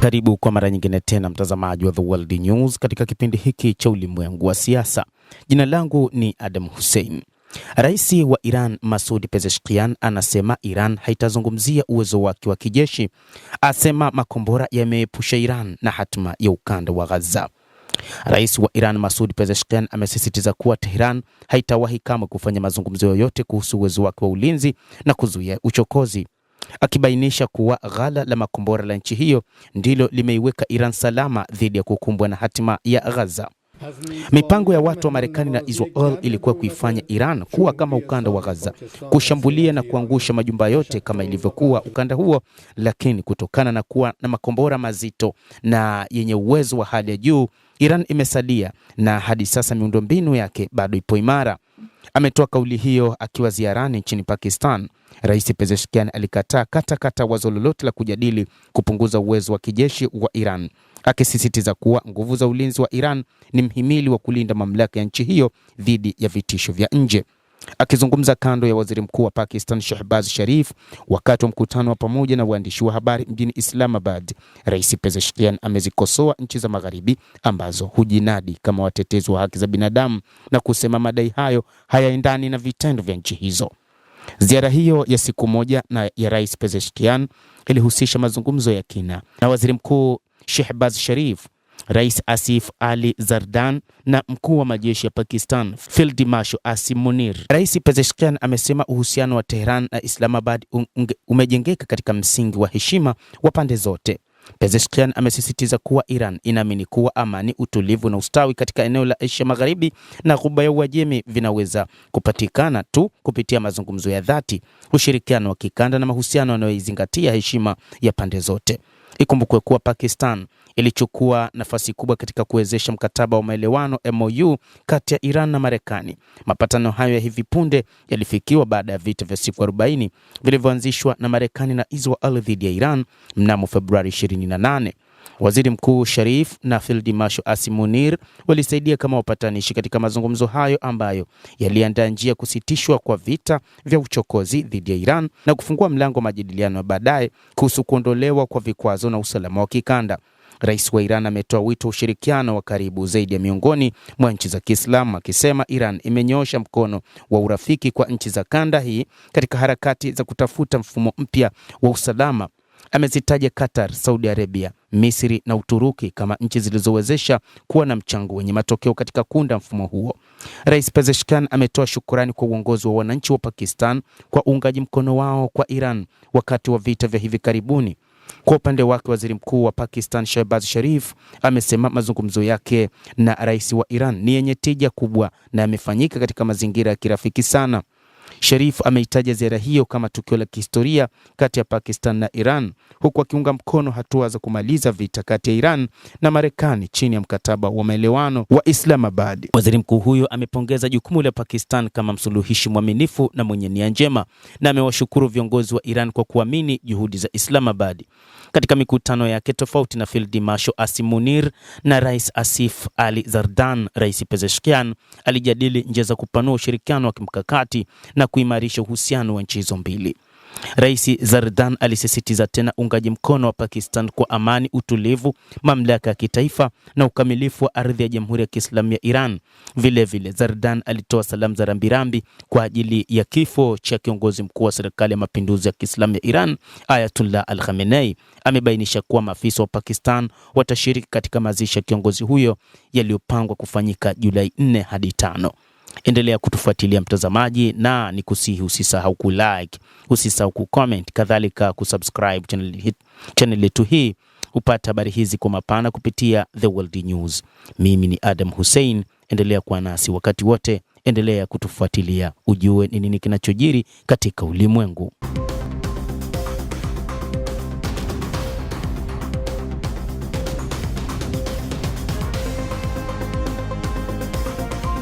Karibu kwa mara nyingine tena mtazamaji wa The World News katika kipindi hiki cha ulimwengu wa siasa. Jina langu ni Adam Hussein. Rais wa Iran Masoud Pezeshkian anasema Iran haitazungumzia uwezo wake wa kijeshi. Asema makombora yameepusha Iran na hatima ya ukanda wa Gaza. Rais wa Iran Masoud Pezeshkian amesisitiza kuwa Tehran haitawahi kamwe kufanya mazungumzo yoyote kuhusu uwezo wake wa ulinzi na kuzuia uchokozi, akibainisha kuwa ghala la makombora la nchi hiyo ndilo limeiweka Iran salama dhidi ya kukumbwa na hatima ya Gaza. Mipango ya watu wa Marekani na Israel ilikuwa kuifanya Iran kuwa kama ukanda wa Gaza, kushambulia na kuangusha majumba yote kama ilivyokuwa ukanda huo, lakini kutokana na kuwa na makombora mazito na yenye uwezo wa hali ya juu, Iran imesalia na hadi sasa miundombinu yake bado ipo imara. Ametoa kauli hiyo akiwa ziarani nchini Pakistan. Rais Pezeshkian alikataa kata wazo lolote la kujadili kupunguza uwezo wa kijeshi wa Iran, akisisitiza kuwa nguvu za ulinzi wa Iran ni mhimili wa kulinda mamlaka ya nchi hiyo dhidi ya vitisho vya nje. Akizungumza kando ya waziri mkuu wa Pakistan Shehbaz Sharif wakati wa mkutano wa pamoja na waandishi wa habari mjini Islamabad, Rais Pezeshkian amezikosoa nchi za magharibi ambazo hujinadi kama watetezi wa haki za binadamu na kusema madai hayo hayaendani na vitendo vya nchi hizo. Ziara hiyo ya siku moja na ya Rais Pezeshkian ilihusisha mazungumzo ya kina na waziri mkuu Shehbaz Sharif, Rais Asif Ali Zardari na mkuu wa majeshi ya Pakistan Field Marshal Asim Munir. Rais Pezeshkian amesema uhusiano wa Tehran na Islamabad umejengeka katika msingi wa heshima wa pande zote. Pezeshkian amesisitiza kuwa Iran inaamini kuwa amani, utulivu na ustawi katika eneo la Asia Magharibi na Ghuba ya Uajemi vinaweza kupatikana tu kupitia mazungumzo ya dhati, ushirikiano wa kikanda na mahusiano yanayozingatia heshima ya pande zote. Ikumbukwe kuwa Pakistan ilichukua nafasi kubwa katika kuwezesha mkataba wa maelewano MOU kati ya Iran na Marekani. Mapatano hayo ya hivi punde yalifikiwa baada ya vita vya siku 40 vilivyoanzishwa na Marekani na Israel dhidi ya Iran mnamo Februari 28. Waziri Mkuu Sharif na Field Marshal Asim Munir walisaidia kama wapatanishi katika mazungumzo hayo ambayo yaliandaa njia kusitishwa kwa vita vya uchokozi dhidi ya Iran na kufungua mlango wa majadiliano ya baadaye kuhusu kuondolewa kwa vikwazo na usalama wa kikanda. Rais wa Iran ametoa wito wa ushirikiano wa karibu zaidi ya miongoni mwa nchi za Kiislamu, akisema Iran imenyoosha mkono wa urafiki kwa nchi za kanda hii katika harakati za kutafuta mfumo mpya wa usalama. Amezitaja Qatar, Saudi Arabia, Misri na Uturuki kama nchi zilizowezesha kuwa na mchango wenye matokeo katika kuunda mfumo huo. Rais Pezeshkian ametoa shukrani kwa uongozi wa wananchi wa Pakistan kwa uungaji mkono wao kwa Iran wakati wa vita vya hivi karibuni. Kwa upande wake, waziri mkuu wa Pakistan Shehbaz Sharif amesema mazungumzo yake na rais wa Iran ni yenye tija kubwa na yamefanyika katika mazingira ya kirafiki sana. Sharif ameitaja ziara hiyo kama tukio la kihistoria kati ya Pakistan na Iran, huku akiunga mkono hatua za kumaliza vita kati ya Iran na Marekani chini ya mkataba wa maelewano wa Islamabad. Waziri mkuu huyo amepongeza jukumu la Pakistan kama msuluhishi mwaminifu na mwenye nia njema na amewashukuru viongozi wa Iran kwa kuamini juhudi za Islamabad. Katika mikutano yake tofauti na Field Marshal Asim Munir na Rais Asif Ali Zardari, Rais Pezeshkian alijadili njia za kupanua ushirikiano wa kimkakati na kuimarisha uhusiano wa nchi hizo mbili. Rais Zardari alisisitiza tena uungaji mkono wa Pakistan kwa amani, utulivu, mamlaka ya kitaifa na ukamilifu wa ardhi ya Jamhuri ya Kiislamu ya Iran. Vile Zardari alitoa salamu za rambirambi kwa ajili ya kifo cha kiongozi mkuu wa serikali ya mapinduzi ya Kiislamu ya Iran, Ayatollah Al-Khamenei. Amebainisha kuwa maafisa wa Pakistan watashiriki katika mazishi ya kiongozi huyo yaliyopangwa kufanyika Julai 4 hadi 5. Endelea kutufuatilia mtazamaji, na nikusihi usisahau kulike, usisahau kucomment, kadhalika kusubscribe channel yetu hii upate habari hizi kwa mapana kupitia The World News. Mimi ni Adam Hussein, endelea kuwa nasi wakati wote, endelea kutufuatilia ujue ni nini kinachojiri katika ulimwengu.